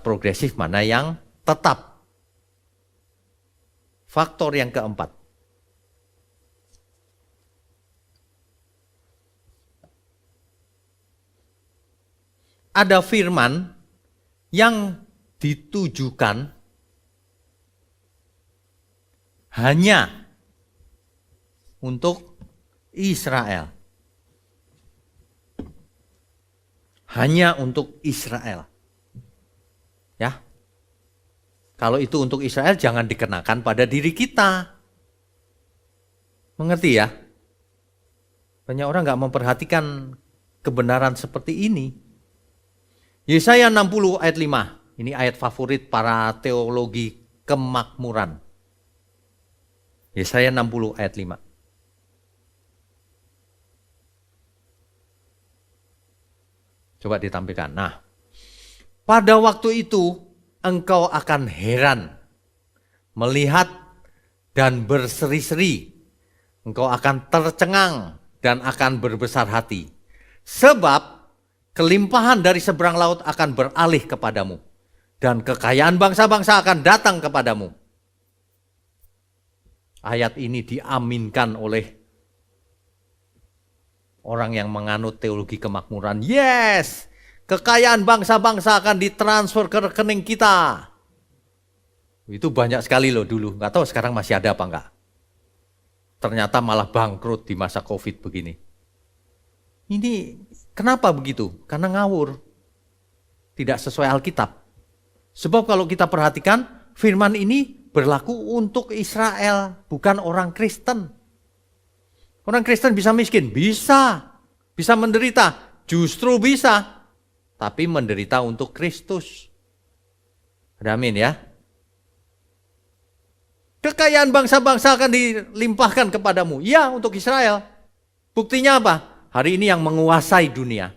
progresif, mana yang tetap. Faktor yang keempat. Ada firman yang ditujukan hanya untuk Israel. Hanya untuk Israel. Ya. Kalau itu untuk Israel jangan dikenakan pada diri kita. Mengerti ya? Banyak orang nggak memperhatikan kebenaran seperti ini. Yesaya 60 ayat 5. Ini ayat favorit para teologi kemakmuran. Yesaya 60 ayat 5. Coba ditampilkan. Nah, Pada waktu itu engkau akan heran melihat dan berseri-seri. Engkau akan tercengang dan akan berbesar hati. Sebab kelimpahan dari seberang laut akan beralih kepadamu. Dan kekayaan bangsa-bangsa akan datang kepadamu. Ayat ini diaminkan oleh orang yang menganut teologi kemakmuran. Yes, kekayaan bangsa-bangsa akan ditransfer ke rekening kita. Itu banyak sekali loh dulu. Nggak tahu sekarang masih ada apa enggak. Ternyata malah bangkrut di masa COVID begini. Ini kenapa begitu? Karena ngawur. Tidak sesuai Alkitab. Sebab kalau kita perhatikan, firman ini berlaku untuk Israel, bukan orang Kristen. Orang Kristen bisa miskin? Bisa. Bisa menderita? Justru bisa. Tapi menderita untuk Kristus. Ada amin ya? Kekayaan bangsa-bangsa akan dilimpahkan kepadamu. Ya, untuk Israel. Buktinya apa? Hari ini yang menguasai dunia.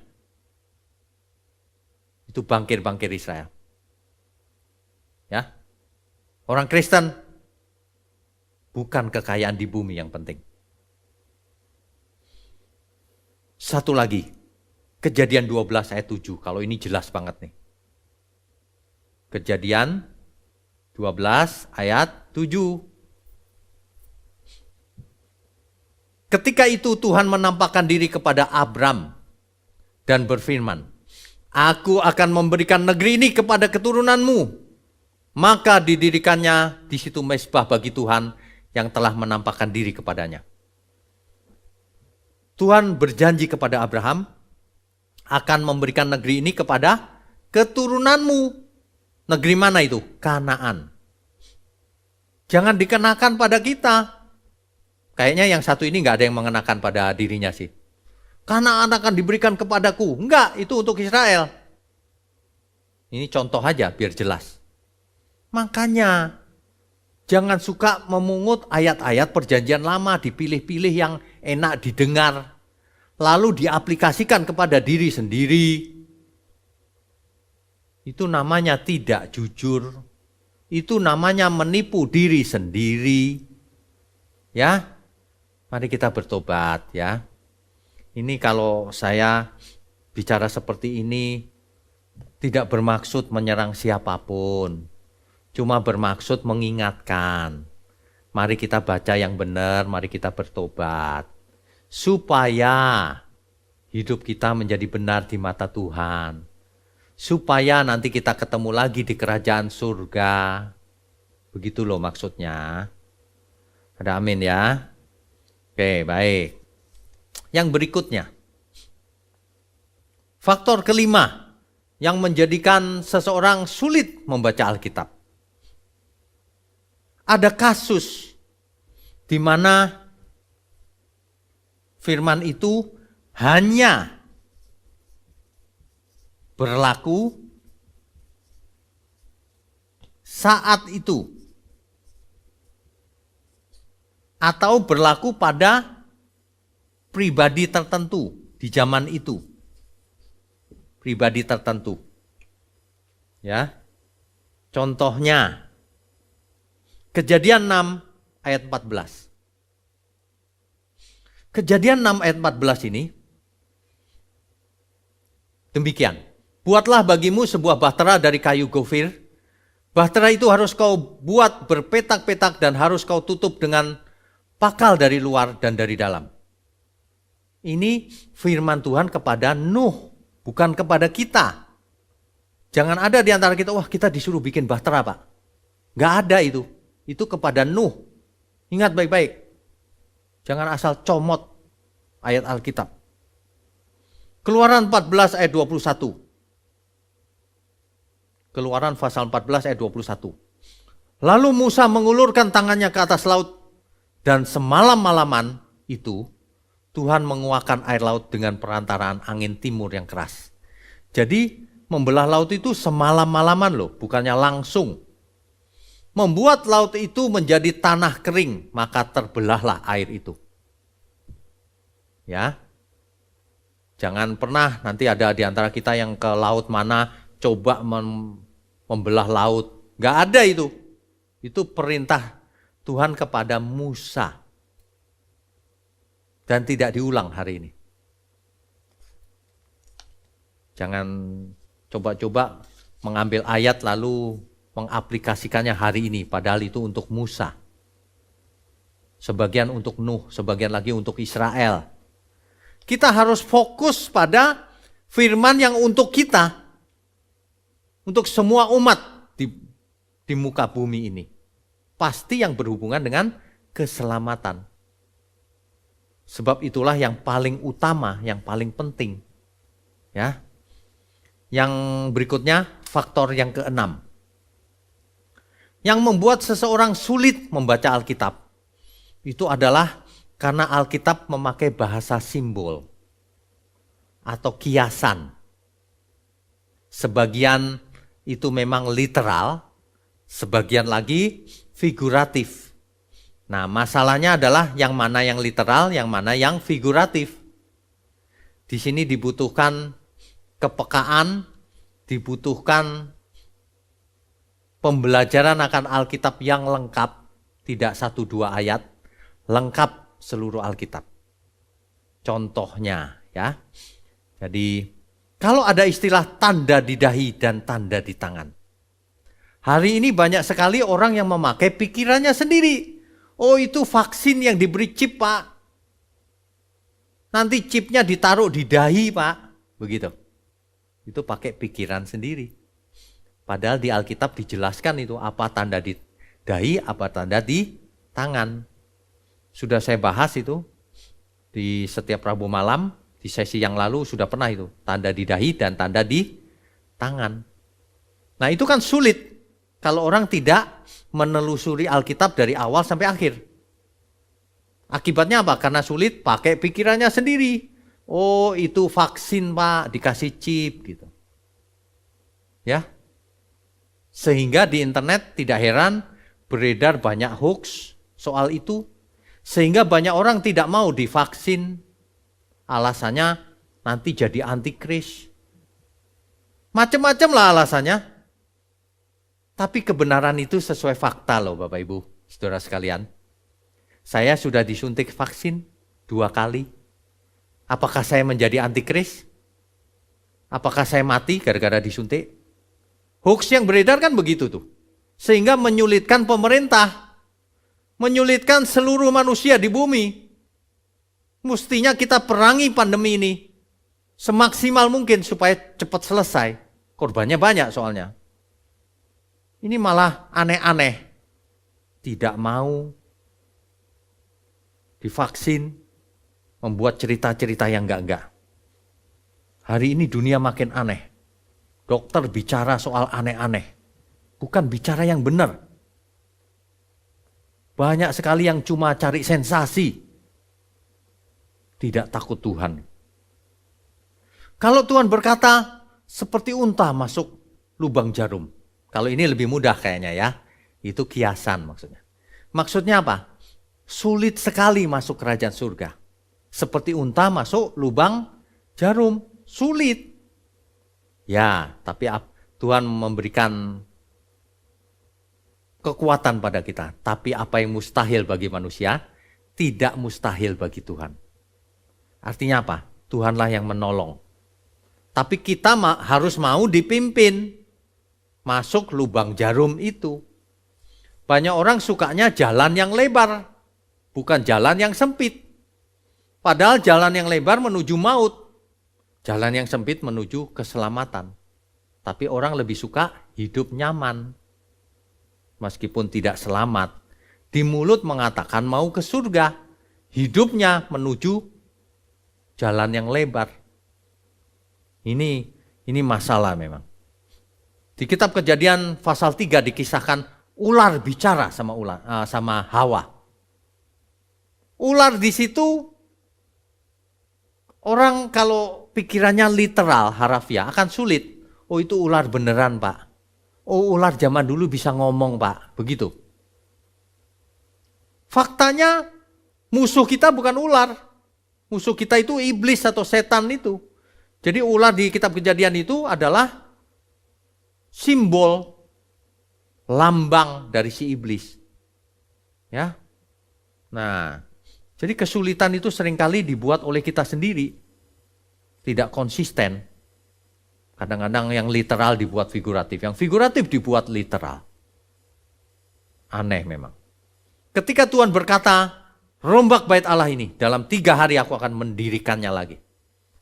Itu bangkir-bangkir Israel. Ya. Orang Kristen, bukan kekayaan di bumi yang penting. Satu lagi, Kejadian 12 ayat 7, kalau ini jelas banget nih. Kejadian 12 ayat 7. Ketika itu Tuhan menampakkan diri kepada Abram dan berfirman, Aku akan memberikan negeri ini kepada keturunanmu. Maka didirikannya di situ mezbah bagi Tuhan yang telah menampakkan diri kepadanya. Tuhan berjanji kepada Abraham akan memberikan negeri ini kepada keturunanmu. Negeri mana itu? Kanaan. Jangan dikenakan pada kita. Kayaknya yang satu ini nggak ada yang mengenakan pada dirinya sih. Kanaan akan diberikan kepadaku. Enggak, itu untuk Israel. Ini contoh aja biar jelas. Makanya jangan suka memungut ayat-ayat perjanjian lama, dipilih-pilih yang enak didengar, lalu diaplikasikan kepada diri sendiri. Itu namanya tidak jujur. Itu namanya menipu diri sendiri. Ya, mari kita bertobat ya. Ini kalau saya bicara seperti ini tidak bermaksud menyerang siapapun. Cuma bermaksud mengingatkan. Mari kita baca yang benar, mari kita bertobat. Supaya hidup kita menjadi benar di mata Tuhan. Supaya nanti kita ketemu lagi di kerajaan surga. Begitu loh maksudnya. Ada amin ya. Oke, baik. Yang berikutnya. Faktor kelima yang menjadikan seseorang sulit membaca Alkitab. Ada kasus di mana firman itu hanya berlaku saat itu atau berlaku pada pribadi tertentu di zaman itu. Pribadi tertentu. Ya. Contohnya Kejadian 6 ayat 14. Kejadian 6 ayat 14 ini demikian. Buatlah bagimu sebuah bahtera dari kayu gofir. Bahtera itu harus kau buat berpetak-petak dan harus kau tutup dengan pakal dari luar dan dari dalam. Ini firman Tuhan kepada Nuh, bukan kepada kita. Jangan ada di antara kita, wah kita disuruh bikin bahtera Pak. Nggak ada itu. Itu kepada Nuh. Ingat baik-baik. Jangan asal comot ayat Alkitab. Keluaran 14 ayat 21. Keluaran pasal 14 ayat 21. Lalu Musa mengulurkan tangannya ke atas laut dan semalam-malaman itu Tuhan menguakkan air laut dengan perantaraan angin timur yang keras. Jadi membelah laut itu semalam-malaman loh, bukannya langsung. Membuat laut itu menjadi tanah kering, maka terbelahlah air itu. Ya, jangan pernah nanti ada di antara kita yang ke laut mana coba membelah laut. Nggak ada itu. Itu perintah Tuhan kepada Musa. Dan tidak diulang hari ini. Jangan coba-coba mengambil ayat lalu mengaplikasikannya hari ini. Padahal itu untuk Musa. Sebagian untuk Nuh, sebagian lagi untuk Israel. Kita harus fokus pada firman yang untuk kita. Untuk semua umat di muka bumi ini. Pasti yang berhubungan dengan keselamatan. Sebab itulah yang paling utama, yang paling penting. Ya. Yang berikutnya, faktor yang keenam. Yang membuat seseorang sulit membaca Alkitab, itu adalah karena Alkitab memakai bahasa simbol atau kiasan. Sebagian itu memang literal, sebagian lagi figuratif. Nah, masalahnya adalah yang mana yang literal, yang mana yang figuratif. Di sini dibutuhkan kepekaan, dibutuhkan pembelajaran akan Alkitab yang lengkap, tidak 1-2 ayat, lengkap seluruh Alkitab. Contohnya ya. Jadi kalau ada istilah tanda di dahi dan tanda di tangan. Hari ini banyak sekali orang yang memakai pikirannya sendiri. Oh, itu vaksin yang diberi chip, Pak. Nanti chipnya ditaruh di dahi, Pak. Begitu. Itu pakai pikiran sendiri. Padahal di Alkitab dijelaskan itu apa tanda di dahi, apa tanda di tangan. Sudah saya bahas itu di setiap Rabu malam, di sesi yang lalu sudah pernah itu. Tanda di dahi dan tanda di tangan. Nah, itu kan sulit kalau orang tidak menelusuri Alkitab dari awal sampai akhir. Akibatnya apa? Karena sulit, pakai pikirannya sendiri. Oh, itu vaksin, Pak, dikasih chip gitu. Ya. Sehingga di internet tidak heran beredar banyak hoax soal itu. Sehingga banyak orang tidak mau divaksin. Alasannya nanti jadi antikris. Macam-macam lah alasannya. Tapi kebenaran itu sesuai fakta loh Bapak Ibu, saudara sekalian. Saya sudah disuntik vaksin 2 kali. Apakah saya menjadi antikris? Apakah saya mati gara-gara disuntik? Hoax yang beredar kan begitu tuh. Sehingga menyulitkan pemerintah. Menyulitkan seluruh manusia di bumi. Mestinya kita perangi pandemi ini. Semaksimal mungkin supaya cepat selesai. Korbannya banyak soalnya. Ini malah aneh-aneh. Tidak mau divaksin, membuat cerita-cerita yang enggak-enggak. Hari ini dunia makin aneh. Dokter bicara soal aneh-aneh. Bukan bicara yang benar. Banyak sekali yang cuma cari sensasi. Tidak takut Tuhan. Kalau Tuhan berkata, seperti unta masuk lubang jarum. Kalau ini lebih mudah kayaknya ya. Itu kiasan maksudnya. Maksudnya apa? Sulit sekali masuk kerajaan surga. Seperti unta masuk lubang jarum. Sulit. Ya, tapi Tuhan memberikan kekuatan pada kita. Tapi apa yang mustahil bagi manusia, tidak mustahil bagi Tuhan. Artinya apa? Tuhanlah yang menolong. Tapi kita harus mau dipimpin. Masuk lubang jarum itu. Banyak orang sukanya jalan yang lebar, bukan jalan yang sempit. Padahal jalan yang lebar menuju maut, jalan yang sempit menuju keselamatan. Tapi orang lebih suka hidup nyaman, meskipun tidak selamat. Di mulut mengatakan mau ke surga, hidupnya menuju jalan yang lebar. Ini masalah memang. Di kitab Kejadian pasal 3 dikisahkan ular bicara sama Hawa. Ular di situ orang kalau pikirannya literal, harafiah akan sulit. Oh, itu ular beneran, Pak. Oh, ular zaman dulu bisa ngomong, Pak. Begitu. Faktanya musuh kita bukan ular. Musuh kita itu iblis atau setan itu. Jadi ular di kitab Kejadian itu adalah simbol, lambang dari si iblis. Ya. Nah, jadi kesulitan itu seringkali dibuat oleh kita sendiri. Tidak konsisten. Kadang-kadang yang literal dibuat figuratif, yang figuratif dibuat literal. Aneh memang. Ketika Tuhan berkata, rombak bait Allah ini, dalam 3 hari aku akan mendirikannya lagi.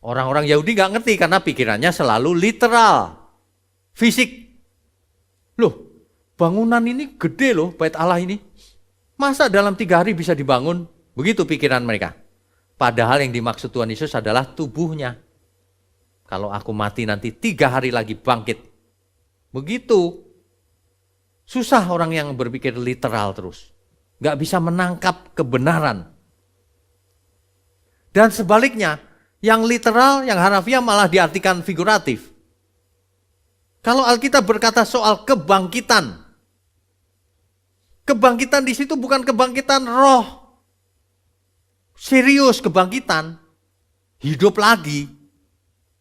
Orang-orang Yahudi gak ngerti karena pikirannya selalu literal, fisik. Loh, bangunan ini gede loh, bait Allah ini. Masa dalam 3 hari bisa dibangun? Begitu pikiran mereka. Padahal yang dimaksud Tuhan Yesus adalah tubuhnya. Kalau aku mati nanti 3 hari lagi bangkit. Begitu. Susah orang yang berpikir literal terus. Gak bisa menangkap kebenaran. Dan sebaliknya, yang literal, yang harafiah malah diartikan figuratif. Kalau Alkitab berkata soal kebangkitan, kebangkitan di situ bukan kebangkitan roh. Serius kebangkitan. Hidup lagi.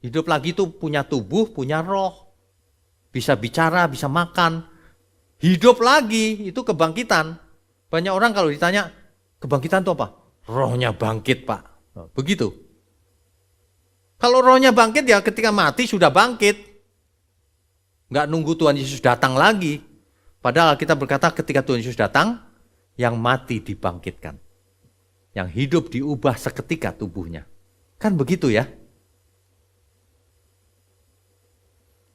Hidup lagi itu punya tubuh, punya roh. Bisa bicara, bisa makan. Hidup lagi, itu kebangkitan. Banyak orang kalau ditanya, kebangkitan itu apa? Rohnya bangkit, Pak. Begitu. Kalau rohnya bangkit ya ketika mati sudah bangkit. Nggak nunggu Tuhan Yesus datang lagi. Padahal kita berkata ketika Tuhan Yesus datang, yang mati dibangkitkan. Yang hidup diubah seketika tubuhnya. Kan begitu ya?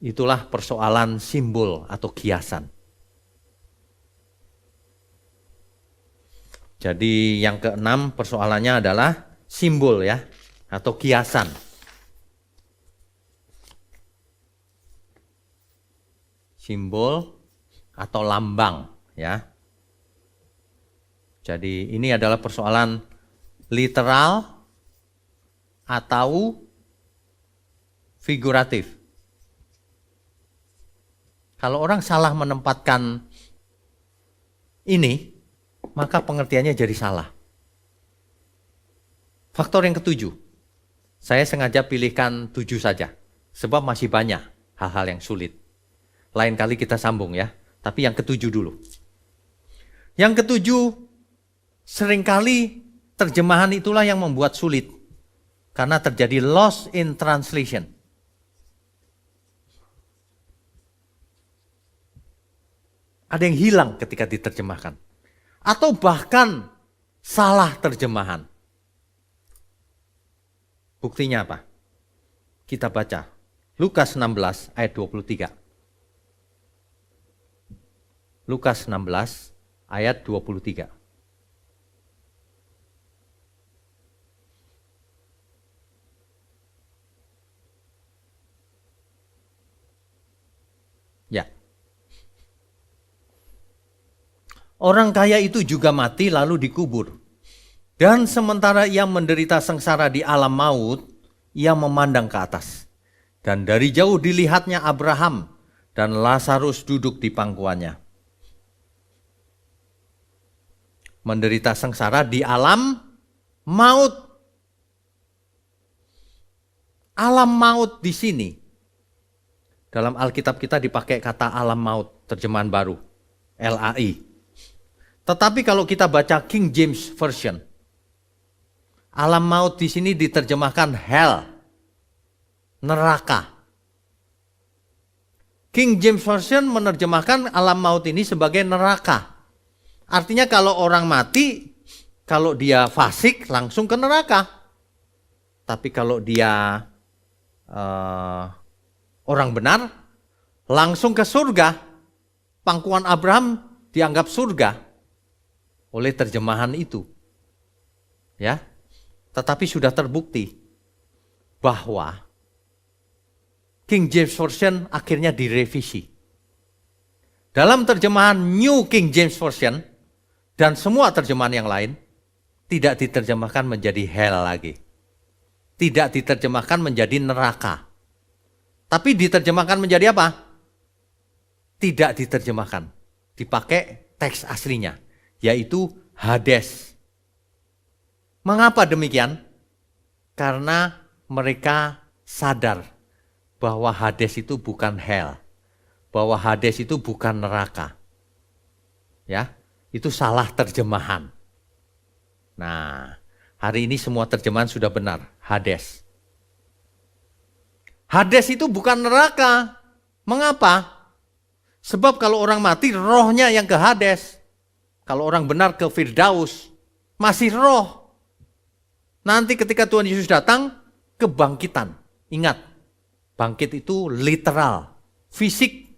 Itulah persoalan simbol atau kiasan. Jadi yang keenam persoalannya adalah simbol ya, atau kiasan. Simbol atau lambang ya. Jadi ini adalah persoalan literal atau figuratif. Kalau orang salah menempatkan ini, maka pengertiannya jadi salah. Faktor yang ketujuh, saya sengaja pilihkan 7 saja, sebab masih banyak hal-hal yang sulit. Lain kali kita sambung ya, tapi yang ketujuh dulu. Yang ketujuh, seringkali terjemahan itulah yang membuat sulit, karena terjadi loss in translation. Ada yang hilang ketika diterjemahkan. Atau bahkan salah terjemahan. Buktinya apa? Kita baca Lukas 16 ayat 23. Lukas 16 ayat 23. Ya. Orang kaya itu juga mati lalu dikubur. Dan sementara ia menderita sengsara di alam maut, ia memandang ke atas. Dan dari jauh dilihatnya Abraham dan Lazarus duduk di pangkuannya. Menderita sengsara di alam maut. Alam maut di sini. Dalam Alkitab kita dipakai kata alam maut, terjemahan baru, LAI. Tetapi kalau kita baca King James Version, alam maut di sini diterjemahkan hell, neraka. King James Version menerjemahkan alam maut ini sebagai neraka. Artinya kalau orang mati, kalau dia fasik langsung ke neraka. Tapi kalau dia orang benar, langsung ke surga. Pangkuan Abraham dianggap surga oleh terjemahan itu. Ya. Tetapi sudah terbukti bahwa King James Version akhirnya direvisi. Dalam terjemahan New King James Version dan semua terjemahan yang lain tidak diterjemahkan menjadi hell lagi. Tidak diterjemahkan menjadi neraka. Tapi diterjemahkan menjadi apa? Tidak diterjemahkan. Dipakai teks aslinya, yaitu Hades. Mengapa demikian? Karena mereka sadar bahwa Hades itu bukan hell, bahwa Hades itu bukan neraka. Ya, itu salah terjemahan. Nah, hari ini semua terjemahan sudah benar, Hades. Hades itu bukan neraka. Mengapa? Sebab kalau orang mati, rohnya yang ke Hades. Kalau orang benar ke Firdaus, masih roh. Nanti ketika Tuhan Yesus datang, kebangkitan. Ingat, bangkit itu literal, fisik.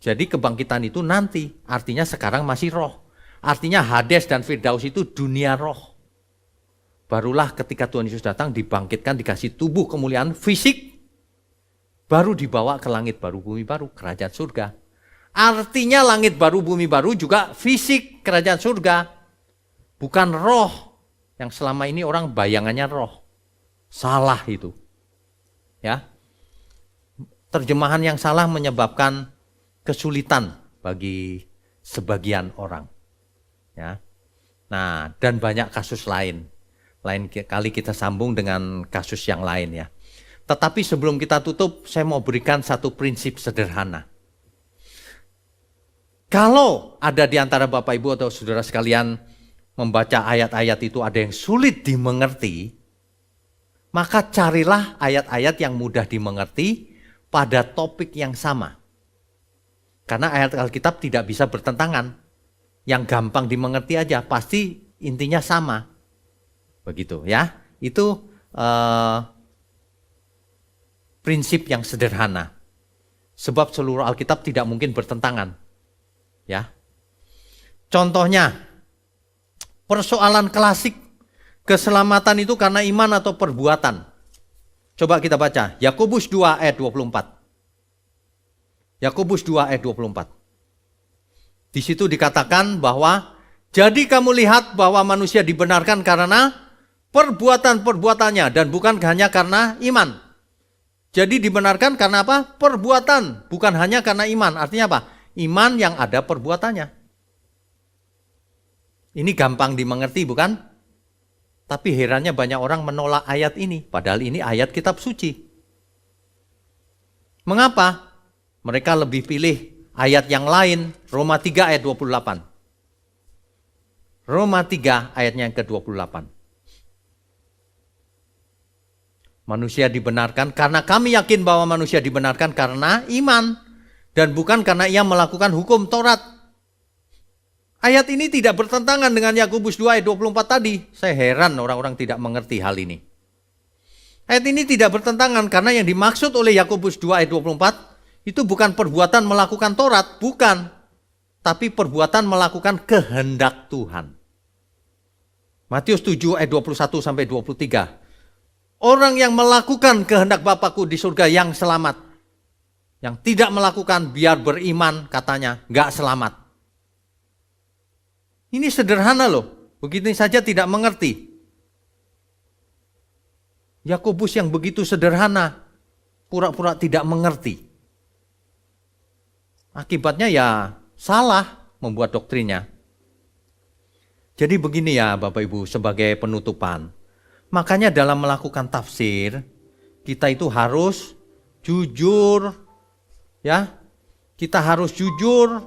Jadi kebangkitan itu nanti, artinya sekarang masih roh. Artinya Hades dan Firdaus itu dunia roh. Barulah ketika Tuhan Yesus datang dibangkitkan, dikasih tubuh kemuliaan fisik. Baru dibawa ke langit baru, bumi baru, kerajaan surga. Artinya langit baru, bumi baru juga fisik kerajaan surga. Bukan roh. Yang selama ini orang bayangannya roh. Salah itu. Ya. Terjemahan yang salah menyebabkan kesulitan bagi sebagian orang. Ya. Nah, dan banyak kasus lain. Lain kali kita sambung dengan kasus yang lain ya. Tetapi sebelum kita tutup, saya mau berikan satu prinsip sederhana. Kalau ada di antara Bapak Ibu atau saudara sekalian membaca ayat-ayat itu ada yang sulit dimengerti, maka carilah ayat-ayat yang mudah dimengerti pada topik yang sama. Karena ayat Alkitab tidak bisa bertentangan. Yang gampang dimengerti aja, pasti intinya sama. Begitu ya. Itu prinsip yang sederhana. Sebab seluruh Alkitab tidak mungkin bertentangan. Ya. Contohnya, persoalan klasik, keselamatan itu karena iman atau perbuatan. Coba kita baca, Yakobus 2 ayat 24. Yakobus 2 ayat 24. Di situ dikatakan bahwa, jadi kamu lihat bahwa manusia dibenarkan karena perbuatan-perbuatannya dan bukan hanya karena iman. Jadi dibenarkan karena apa? Perbuatan, bukan hanya karena iman. Artinya apa? Iman yang ada perbuatannya. Ini gampang dimengerti bukan? Tapi herannya banyak orang menolak ayat ini. Padahal ini ayat kitab suci. Mengapa? Mereka lebih pilih ayat yang lain. Roma 3 ayat 28. Roma 3 ayatnya yang ke-28. Manusia dibenarkan karena kami yakin bahwa manusia dibenarkan karena iman. Dan bukan karena ia melakukan hukum Taurat. Ayat ini tidak bertentangan dengan Yakobus 2 ayat 24 tadi. Saya heran orang-orang tidak mengerti hal ini. Ayat ini tidak bertentangan karena yang dimaksud oleh Yakobus 2 ayat 24 itu bukan perbuatan melakukan Taurat, bukan. Tapi perbuatan melakukan kehendak Tuhan. Matius 7 ayat 21 sampai 23. Orang yang melakukan kehendak Bapakku di surga yang selamat. Yang tidak melakukan biar beriman katanya gak selamat. Ini sederhana loh, begitu saja tidak mengerti. Yakobus yang begitu sederhana, pura-pura tidak mengerti. Akibatnya ya salah membuat doktrinnya. Jadi begini ya Bapak Ibu sebagai penutupan. Makanya dalam melakukan tafsir, kita itu harus jujur. Ya, kita harus jujur.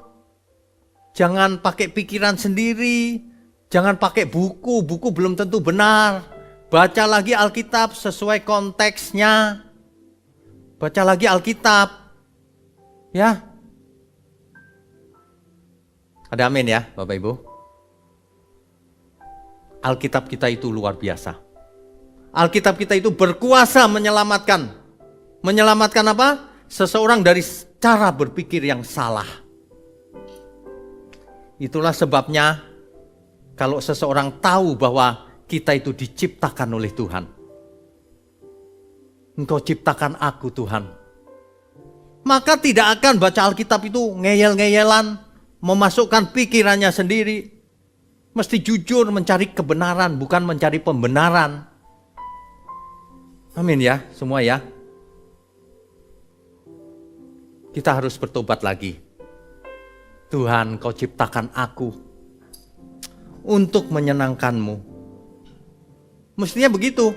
Jangan pakai pikiran sendiri, jangan pakai buku belum tentu benar. Baca lagi Alkitab sesuai konteksnya. Baca lagi Alkitab. Ya. Ada amin ya Bapak Ibu. Alkitab kita itu luar biasa. Alkitab kita itu berkuasa menyelamatkan. Menyelamatkan apa? Seseorang dari cara berpikir yang salah. Itulah sebabnya kalau seseorang tahu bahwa kita itu diciptakan oleh Tuhan. Engkau ciptakan aku Tuhan. Maka tidak akan baca Alkitab itu ngeyel-ngeyelan, memasukkan pikirannya sendiri. Mesti jujur mencari kebenaran, bukan mencari pembenaran. Amin ya, semua ya. Kita harus bertobat lagi. Tuhan, Kau ciptakan aku untuk menyenangkan-Mu. Mestinya begitu.